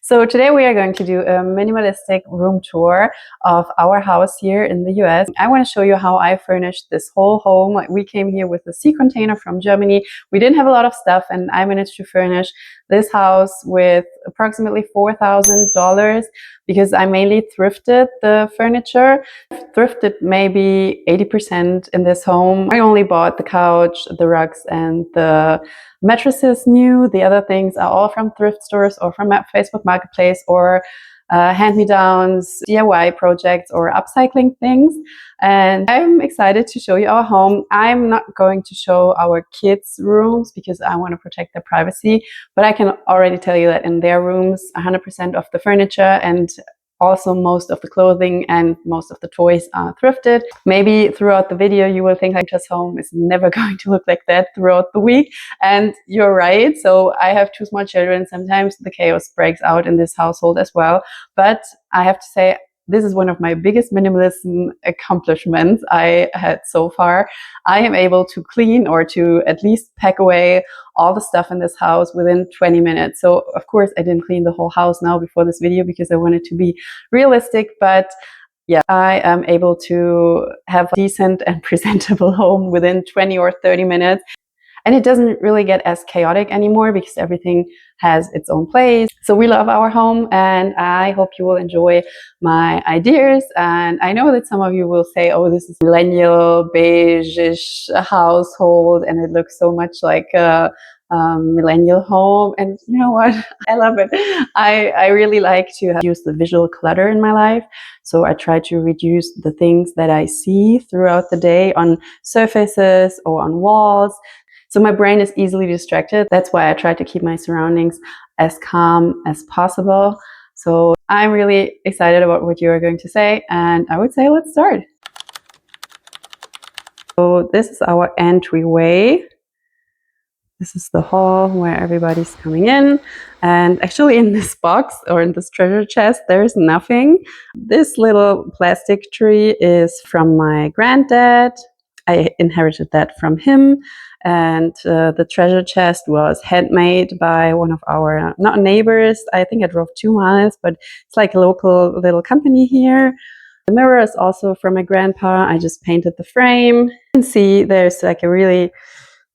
So today we are going to do a minimalistic room tour of our house here in the US. I want to show you how I furnished this whole home. We came here with a sea container from Germany. We didn't have a lot of stuff, and I managed to furnish this house with approximately $4,000 because I mainly thrifted the furniture. Thrifted maybe 80% in this home. I only bought the couch, the rugs, and the mattresses new. The other things are all from thrift stores or from Facebook Marketplace or hand-me-downs, DIY projects, or upcycling things. And I'm excited to show you our home. I'm not going to show our kids' rooms because I want to protect their privacy, but I can already tell you that in their rooms, 100% of the furniture and also most of the clothing and most of the toys are thrifted. Maybe throughout the video you will think like, this home is never going to look like that throughout the week. And you're right. So I have two small children. Sometimes the chaos breaks out in this household as well. But I have to say, this is one of my biggest minimalism accomplishments I had so far. I am able to clean or to at least pack away all the stuff in this house within 20 minutes. So of course I didn't clean the whole house now before this video because I wanted to be realistic, but yeah, I am able to have a decent and presentable home within 20 or 30 minutes. And it doesn't really get as chaotic anymore because everything has its own place. So we love our home, and I hope you will enjoy my ideas. And I know that some of you will say, oh, this is millennial, beige-ish household, and it looks so much like a millennial home. And you know what? I love it. I really like to use the visual clutter in my life. So I try to reduce the things that I see throughout the day on surfaces or on walls. So my brain is easily distracted. That's why I try to keep my surroundings as calm as possible. So I'm really excited about what you are going to say, and I would say let's start. So this is our entryway. This is the hall where everybody's coming in. And actually in this box or in this treasure chest, there's nothing. This little plastic tree is from my granddad. I inherited that from him. And the treasure chest was handmade by one of our, not neighbors, I think I drove 2 miles, but it's like a local little company here. The mirror is also from my grandpa. I just painted the frame. You can see there's like a really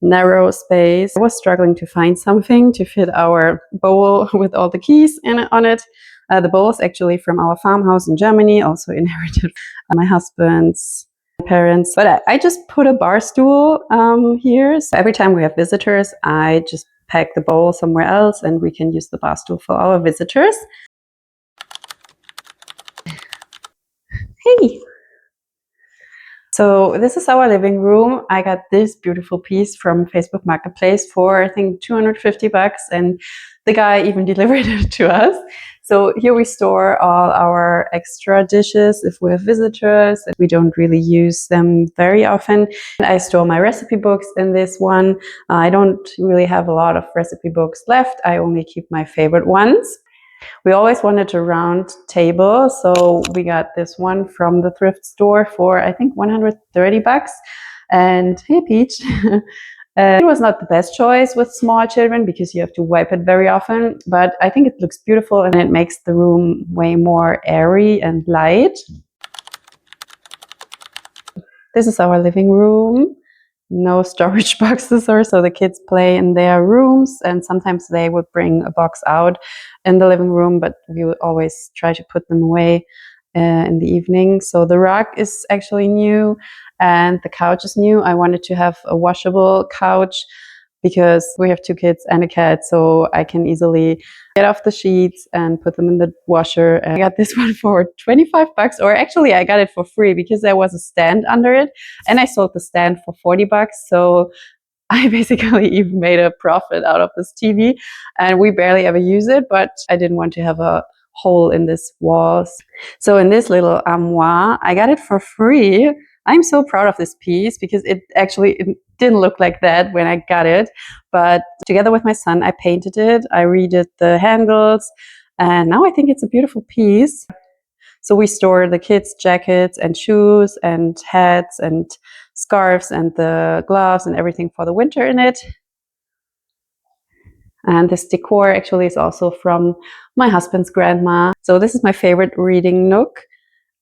narrow space. I was struggling to find something to fit our bowl with all the keys on it. The bowl is actually from our farmhouse in Germany, also inherited from my husband's parents. But I just put a bar stool here. So every time we have visitors, I just pack the bowl somewhere else and we can use the bar stool for our visitors. Hey! So this is our living room. I got this beautiful piece from Facebook Marketplace for I think $250, and the guy even delivered it to us. So here we store all our extra dishes if we have visitors, and we don't really use them very often. I store my recipe books in this one. I don't really have a lot of recipe books left. I only keep my favorite ones. We always wanted a round table, so we got this one from the thrift store for I think $130. And hey, Peach. It was not the best choice with small children because you have to wipe it very often, but I think it looks beautiful and it makes the room way more airy and light. This is our living room. No storage boxes or so the kids play in their rooms, and sometimes they would bring a box out in the living room, but we would always try to put them away in the evening. So the rug is actually new and the couch is new. I wanted to have a washable couch because we have 2 kids and a cat, so I can easily get off the sheets and put them in the washer. And I got this one for $25, or actually I got it for free because there was a stand under it, and I sold the stand for $40. So I basically even made a profit out of this TV, and we barely ever use it, but I didn't want to have a hole in this wall. So in this little armoire, I got it for free. I'm so proud of this piece because it didn't look like that when I got it. But together with my son, I painted it. I redid the handles, and now I think it's a beautiful piece. So we store the kids' jackets and shoes and hats and scarves and the gloves and everything for the winter in it. And this decor actually is also from my husband's grandma. So this is my favorite reading nook.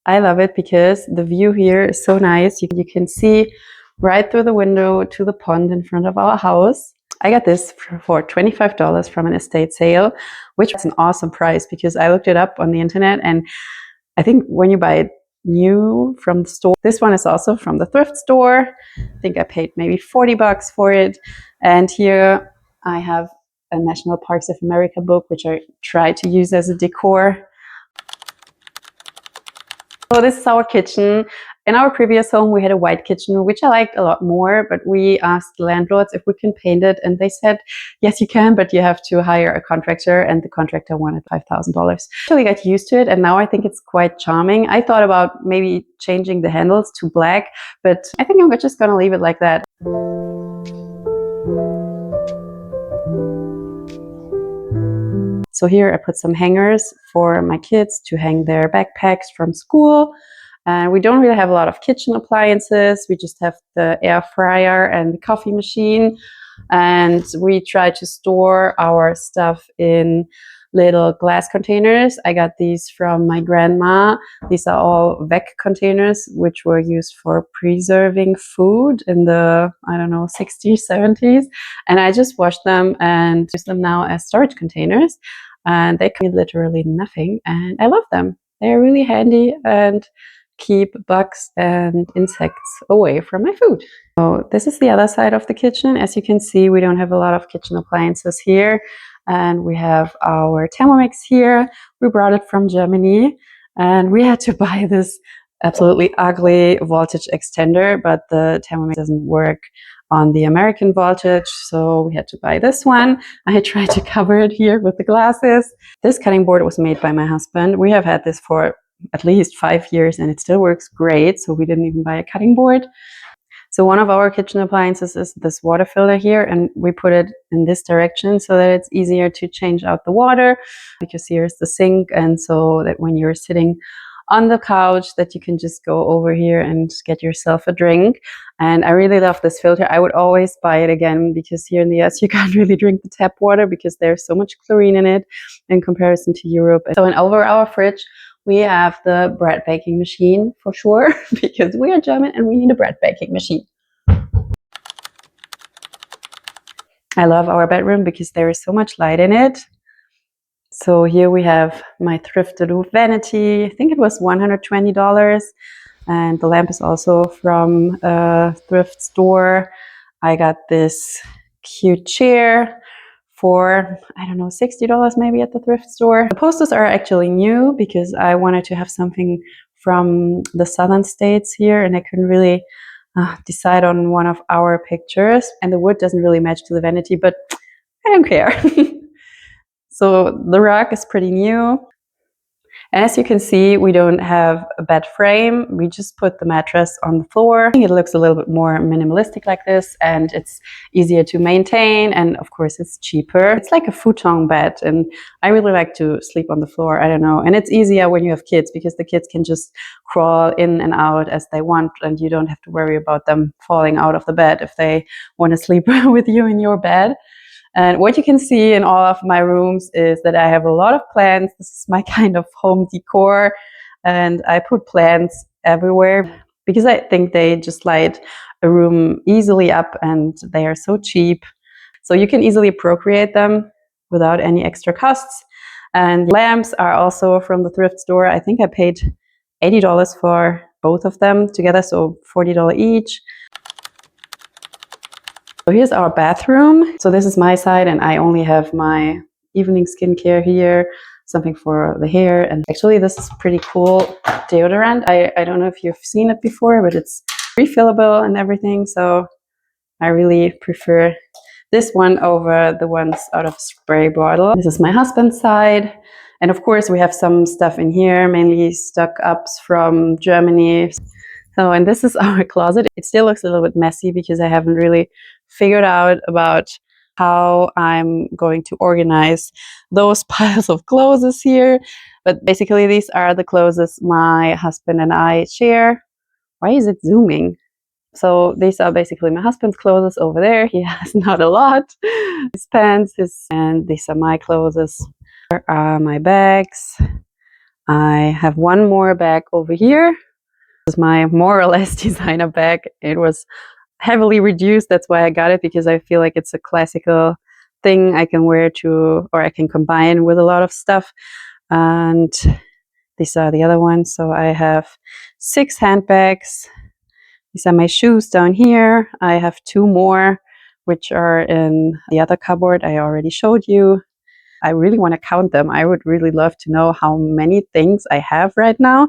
I love it because the view here is so nice. You can see right through the window to the pond in front of our house. I got this for $25 from an estate sale, which is an awesome price because I looked it up on the internet, and I think when you buy it new from the store, this one is also from the thrift store. I think I paid maybe $40 for it. And here I have a National Parks of America book, which I try to use as a decor. So this is our kitchen. In our previous home, we had a white kitchen, which I liked a lot more, but we asked landlords if we can paint it, and they said, yes, you can, but you have to hire a contractor, and the contractor wanted $5,000. Actually got used to it, and now I think it's quite charming. I thought about maybe changing the handles to black, but I think I'm just gonna leave it like that. So here I put some hangers for my kids to hang their backpacks from school. And we don't really have a lot of kitchen appliances. We just have the air fryer and the coffee machine. And we try to store our stuff in little glass containers. I got these from my grandma. These are all VEC containers, which were used for preserving food in the, I don't know, 60s, 70s. And I just washed them and use them now as storage containers. And they cost me literally nothing, and I love them. They're really handy and keep bugs and insects away from my food. So this is the other side of the kitchen. As you can see, we don't have a lot of kitchen appliances here. And we have our Thermomix here. We brought it from Germany, and we had to buy this absolutely ugly voltage extender, but the Thermomix doesn't work on the American voltage, so we had to buy this one. I tried to cover it here with the glasses. This cutting board was made by my husband. We have had this for at least 5 years, and it still works great, so we didn't even buy a cutting board. So one of our kitchen appliances is this water filter here, and we put it in this direction so that it's easier to change out the water, because here's the sink, and so that when you're sitting on the couch that you can just go over here and get yourself a drink. And I really love this filter. I would always buy it again, because here in the US you can't really drink the tap water because there's so much chlorine in it in comparison to Europe. So and over our fridge we have the bread baking machine for sure, because we are German and we need a bread baking machine. I love our bedroom because there is so much light in it. So here we have my thrifted roof vanity. I think it was $120. And the lamp is also from a thrift store. I got this cute chair for, I don't know, $60 maybe at the thrift store. The posters are actually new because I wanted to have something from the southern states here, and I couldn't really decide on one of our pictures. And the wood doesn't really match to the vanity, but I don't care. So the rug is pretty new. And as you can see, we don't have a bed frame. We just put the mattress on the floor. I think it looks a little bit more minimalistic like this, and it's easier to maintain, and of course it's cheaper. It's like a futon bed, and I really like to sleep on the floor. I don't know. And it's easier when you have kids, because the kids can just crawl in and out as they want, and you don't have to worry about them falling out of the bed if they want to sleep with you in your bed. And what you can see in all of my rooms is that I have a lot of plants. This is my kind of home decor, and I put plants everywhere because I think they just light a room easily up, and they are so cheap. So you can easily appropriate them without any extra costs. And lamps are also from the thrift store. I think I paid $80 for both of them together, so $40 each. So here's our bathroom. So this is my side, and I only have my evening skincare here, something for the hair. And actually this is pretty cool deodorant. I don't know if you've seen it before, but it's refillable and everything. So I really prefer this one over the ones out of spray bottle. This is my husband's side. And of course we have some stuff in here, mainly stock-ups from Germany. So, and this is our closet. It still looks a little bit messy because I haven't really figured out about how I'm going to organize those piles of clothes here. But basically these are the clothes my husband and I share. Why is it zooming? So these are basically my husband's clothes over there. He has not a lot. His pants, and these are my clothes. Here are my bags. I have one more bag over here. This is my more or less designer bag. It was heavily reduced. That's why I got it, because I feel like it's a classical thing I can wear to, or I can combine with a lot of stuff. And these are the other ones. So I have 6 handbags. These are my shoes down here. I have 2 more, which are in the other cupboard I already showed you. I really want to count them. I would really love to know how many things I have right now.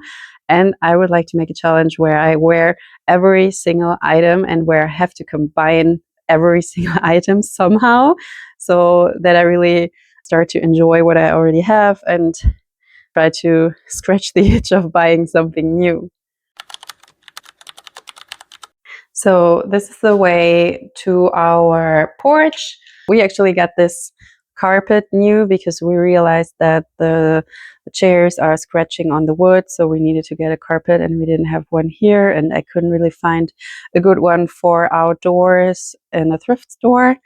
And I would like to make a challenge where I wear every single item and where I have to combine every single item somehow, so that I really start to enjoy what I already have and try to scratch the itch of buying something new. So this is the way to our porch. We actually got this carpet new because we realized that the chairs are scratching on the wood, so we needed to get a carpet, and we didn't have one here, and I couldn't really find a good one for outdoors in a thrift store.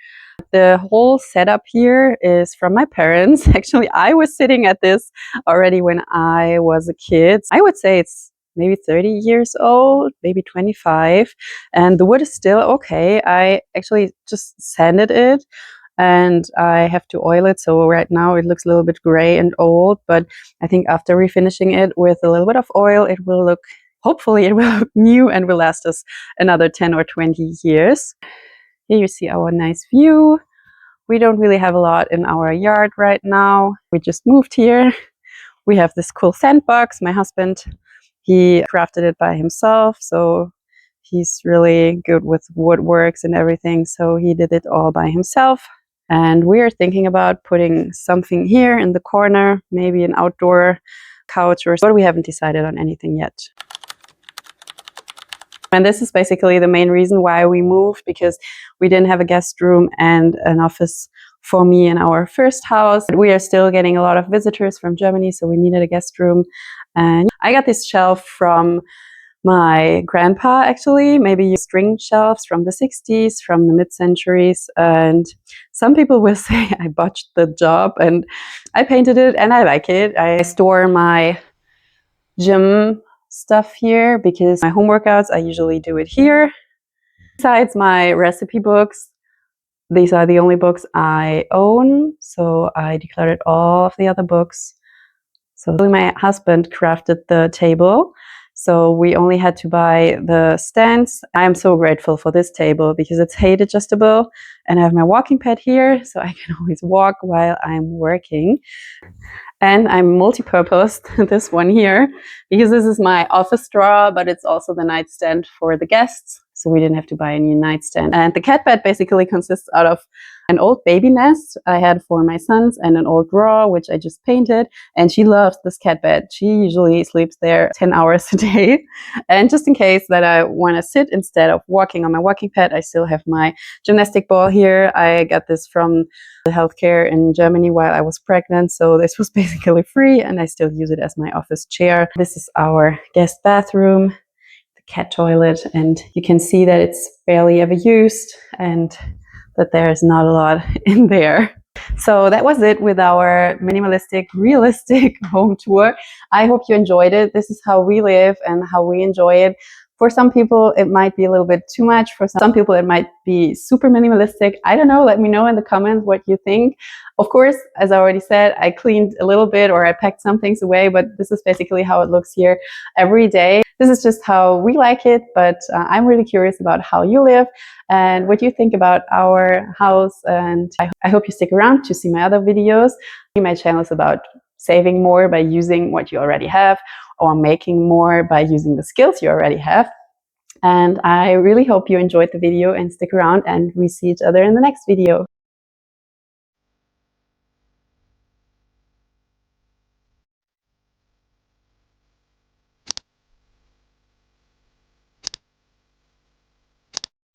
The whole setup here is from my parents. Actually, I was sitting at this already when I was a kid. I would say it's maybe 30 years old, maybe 25, and the wood is still okay. I actually just sanded it and I have to oil it, so right now it looks a little bit gray and old, but I think after refinishing it with a little bit of oil, it will look, hopefully it will look new and will last us another 10 or 20 years. Here you see our nice view. We don't really have a lot in our yard right now. We just moved here. We have this cool sandbox. My husband, he crafted it by himself, so he's really good with woodworks and everything, so he did it all by himself. And we're thinking about putting something here in the corner, maybe an outdoor couch or so, but we haven't decided on anything yet. And this is basically the main reason why we moved, because we didn't have a guest room and an office for me in our first house. We are still getting a lot of visitors from Germany, so we needed a guest room. And I got this shelf from my grandpa, actually, maybe string shelves from the 60s, from the mid-centuries. And some people will say I botched the job, and I painted it and I like it. I store my gym stuff here because my home workouts, I usually do it here. Besides my recipe books, these are the only books I own, so I decluttered all of the other books. So my husband crafted the table, so we only had to buy the stands. I am so grateful for this table because it's height adjustable, and I have my walking pad here, so I can always walk while I'm working. And I'm multi-purposed this one here because this is my office drawer, but it's also the nightstand for the guests. So we didn't have to buy a new nightstand. And the cat bed basically consists out of an old baby nest I had for my sons and an old drawer, which I just painted. And she loves this cat bed. She usually sleeps there 10 hours a day. And just in case that I want to sit instead of walking on my walking pad, I still have my gymnastic ball here. I got this from the healthcare in Germany while I was pregnant. So this was basically free, and I still use it as my office chair. This is our guest bathroom, the cat toilet, and you can see that it's barely ever used and that there's not a lot in there. So that was it with our minimalistic, realistic home tour. I hope you enjoyed it. This is how we live and how we enjoy it. For some people, it might be a little bit too much. For some people, it might be super minimalistic. I don't know. Let me know in the comments what you think. Of course, as I already said, I cleaned a little bit or I packed some things away, but this is basically how it looks here every day. This is just how we like it, but I'm really curious about how you live and what you think about our house. And I hope you stick around to see my other videos. My channel is about saving more by using what you already have, or making more by using the skills you already have. And I really hope you enjoyed the video and stick around, and we see each other in the next video.